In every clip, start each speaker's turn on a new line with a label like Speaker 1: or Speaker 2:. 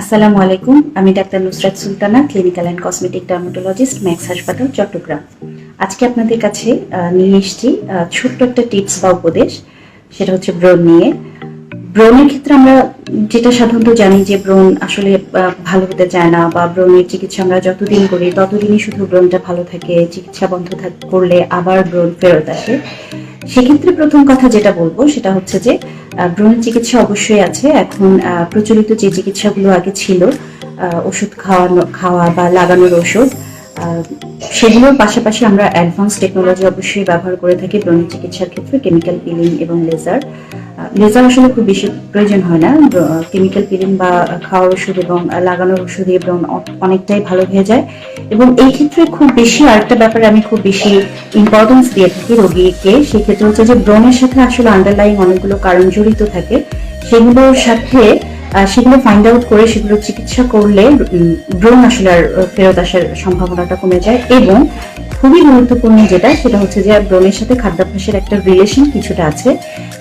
Speaker 1: আসসালামু আলাইকুম, আমি doctor Nusrat Sultana, clinical and cosmetic dermatologist, max হাসপাতাল, চট্টগ্রাম। আজকে আপনাদের কাছে নিয়ে এসেছি ছোট্ট একটা টিপস বা উপদেশ, সেটা হচ্ছে ব্রণ নিয়ে। ব্রণের ক্ষেত্রে আমরা যেটা সাধারণত জানি যে ব্রণ আসলে ভালো হতে চায় না, বা ব্রণের চিকিৎসা আমরা যতদিন করি ততদিনই শুধু ব্রণটা ভালো থাকে, চিকিৎসা বন্ধ করলে আবার ব্রণ ফেরত আসে। সেক্ষেত্রে প্রথম কথা যেটা বলবো সেটা হচ্ছে যে ব্রণের চিকিৎসা অবশ্যই আছে। এখন প্রচলিত যে চিকিৎসাগুলো আগে ছিল, ওষুধ খাওয়া বা লাগানোর ওষুধ, সেগুলোর পাশাপাশি আমরা অ্যাডভান্স টেকনোলজি অবশ্যই ব্যবহার করে থাকি ব্রণের চিকিৎসার ক্ষেত্রে। কেমিক্যাল পিলিং এবং লেজার আসলে খুব বেশি প্রয়োজন হয় না। কেমিক্যাল পিলিং বা খাওয়ার ওষুধ এবং লাগানোর ওষুধ দিয়ে ব্রণ অনেকটাই ভালো হয়ে যায়। এবং এই ক্ষেত্রে খুব বেশি আরেকটা ব্যাপারে আমি খুব বেশি ইম্পর্টেন্স দিয়ে থাকি রোগীকে, সেক্ষেত্রে হচ্ছে যে ব্রণের সাথে আসলে আন্ডারলাইং অনেকগুলো কারণ জড়িত থাকে। সেগুলোর সাথে সেগুলো ফাইন্ড আউট করে সেগুলো চিকিৎসা করলে ব্রণ আসলে আর ফেরত আসার সম্ভাবনাটা কমে যায়। এবং খুবই গুরুত্বপূর্ণ যেটা, সেটা হচ্ছে যে ব্রণের সাথে খাদ্যাভ্যাসের একটা রিলেশন কিছুটা আছে,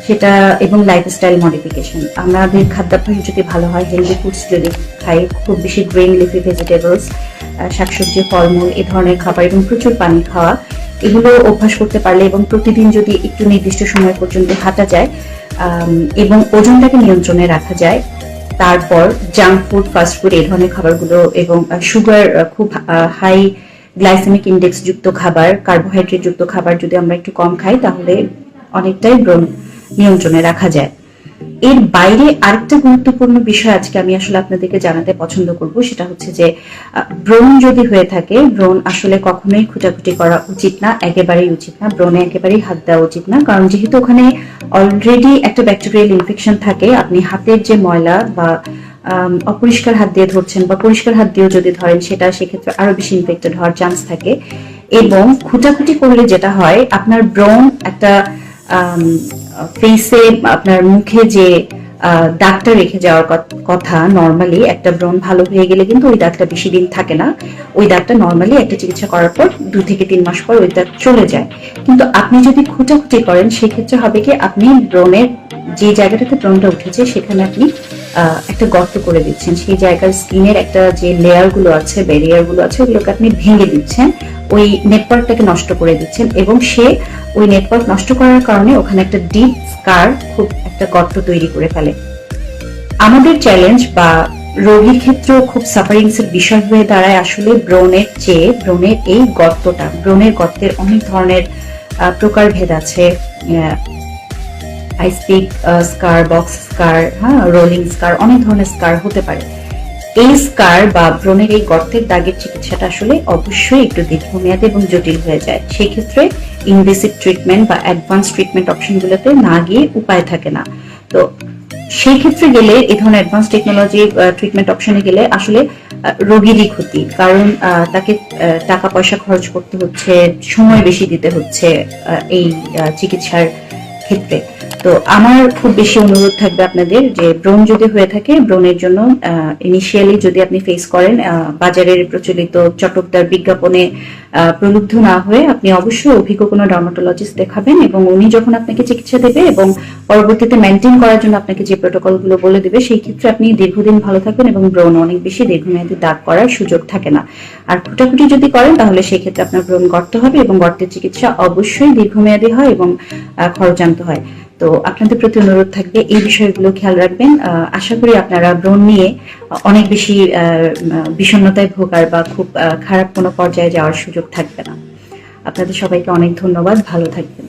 Speaker 1: সেটা এবং লাইফস্টাইল মডিফিকেশন। আমাদের খাদ্যাভ্যাস যদি ভালো হয়, হেলদি ফুডস যদি খাই, খুব বেশি গ্রিন লিফি ভেজিটেবলস, শাকসবজি, ফলমূল, এই ধরনের খাবার এবং প্রচুর পানি খাওয়া, এগুলো অভ্যাস করতে পারলে এবং প্রতিদিন যদি একটু নির্দিষ্ট সময় পর্যন্ত হাঁটা যায় এবং ওজনটাকে নিয়ন্ত্রণে রাখা যায়, তারপর জাঙ্ক ফুড, ফাস্ট ফুড, এই ধরনের খাবারগুলো এবং সুগার, খুব হাই গ্লাইসেমিক ইন্ডেক্স যুক্ত খাবার, কার্বোহাইড্রেট যুক্ত খাবার যদি আমরা একটু কম খাই, তাহলে অনেকটাই ব্রণ নিয়ন্ত্রণে রাখা যায়। এর বাইরে আরেকটা গুরুত্বপূর্ণ বিষয় আজকে আমি আসলে আপনাদেরকে জানাতে পছন্দ করব, সেটা হচ্ছে যে ব্রণ যদি হয়ে থাকে, ব্রণ আসলে কখনোই খুঁটাখুটি করা উচিত না, একেবারেই উচিত না। ব্রণে একেবারেই হাত দেওয়া উচিত না, কারণ যেহেতু ওখানে অলরেডি একটা ব্যাকটেরিয়াল ইনফেকশন থাকে, আপনি হাতের যে ময়লা বা অপরিষ্কার হাত দিয়ে ধরছেন বা পরিষ্কার হাত দিয়েও যদি ধরেন, সেটা সেক্ষেত্রে আরো বেশি ইনফেক্টেড হওয়ার চান্স থাকে। এবং খুঁটাখুটি করলে যেটা হয়, আপনার ব্রণ একটা ফেসে, আপনার মুখে যে দাগটা রেখে যাওয়ার কথা, নর্মালি একটা ব্রণ ভালো হয়ে গেলে কিন্তু ওই দাগটা বেশি দিন থাকে না। ওই দাগটা নর্মালি একটা চিকিৎসা করার পর 2 থেকে 3 মাস পর ওই দাগ চলে যায়। কিন্তু আপনি যদি খুঁটাখুটি করেন, সেক্ষেত্রে হবে কি, আপনি ব্রণের যে জায়গাটাতে ব্রণটা উঠেছে সেখানে আপনি একটা গর্ত করে দিচ্ছেন। সেই জায়গার স্কিনের একটা যে লেয়ার গুলো আছে, ব্যারিয়ার গুলো আছে, ওগুলোকে আপনি ভেঙে দিচ্ছেন, ওই নেটওয়ার্কটাকে নষ্ট করে দিচ্ছেন। এবং ওই নেটওয়ার্ক নষ্ট করার কারণে ওখানে একটা ডিপ স্কার, খুব একটা গর্ত তৈরি করে ফেলে। আমাদের চ্যালেঞ্জ বা রোগীর ক্ষেত্রেও খুব সাফারিংস এর বিষয় হয়ে দাঁড়ায় আসলে ব্রণের চেয়ে ব্রণের এই গর্তটা। ব্রণের গর্তের অনেক ধরনের প্রকারভেদ আছে, আইসপিক স্কার, বক্স স্কার, রোলিং স্কার, অনেক ধরনের স্কার হতে পারে। এই স্কার বা ব্রণের এই গর্তের দাগের চিকিৎসাটা আসলে অবশ্যই একটু দীর্ঘমেয়াদী এবং জটিল হয়ে যায়। সেই ক্ষেত্রে ইনভেসিভ ট্রিটমেন্ট বা অ্যাডভান্স ট্রিটমেন্ট অপশনগুলোতে না গিয়ে উপায় থাকে না। তো সেই ক্ষেত্রে গেলে, এই ধরনের অ্যাডভান্স টেকনোলজি ট্রিটমেন্ট অপশনে গেলে আসলে রোগীরই ক্ষতি, কারণ তাকে টাকা পয়সা খরচ করতে হচ্ছে, সময় বেশি দিতে হচ্ছে এই চিকিৎসার ক্ষেত্রে। তো আমার খুব বেশি অনুরোধ থাকবে আপনাদের, যে ব্রণ যদি হয়ে থাকে, ব্রণের জন্য ইনিশিয়ালি যদি আপনি ফেস করেন, বাজারের প্রচলিত চটকদার বিজ্ঞাপনে প্রলুব্ধ না হয়ে আপনি অবশ্যই অভিজ্ঞ কোনো ডার্মাটোলজিস্ট দেখাবেন, এবং উনি যখন আপনাকে চিকিৎসা দেবে এবং পরবর্তীতে মেনটেন করার জন্য আপনাকে যে প্রোটোকলগুলো বলে দেবে, সেই ক্ষেত্রে আপনি দীর্ঘদিন ভালো থাকবেন এবং ব্রণ অনেক বেশি দীর্ঘমেয়াদী দাগ করার সুযোগ থাকে না। আর খুঁটাখুটি যদি করেন, তাহলে সেই ক্ষেত্রে আপনার ব্রণ গর্ত হবে এবং গর্তের চিকিৎসা অবশ্যই দীর্ঘমেয়াদী হয় এবং খরচান্ত হয়। তো আপনাদের প্রতি অনুরোধ থাকবে এই বিষয়গুলো খেয়াল রাখবেন। আশা করি আপনারা ব্রণ নিয়ে অনেক বেশি বিষণ্ণতায় ভোগার বা খুব খারাপ কোনো পর্যায়ে যাওয়ার সুযোগ থাকবে না। আপনাদের সবাইকে অনেক ধন্যবাদ, ভালো থাকবেন।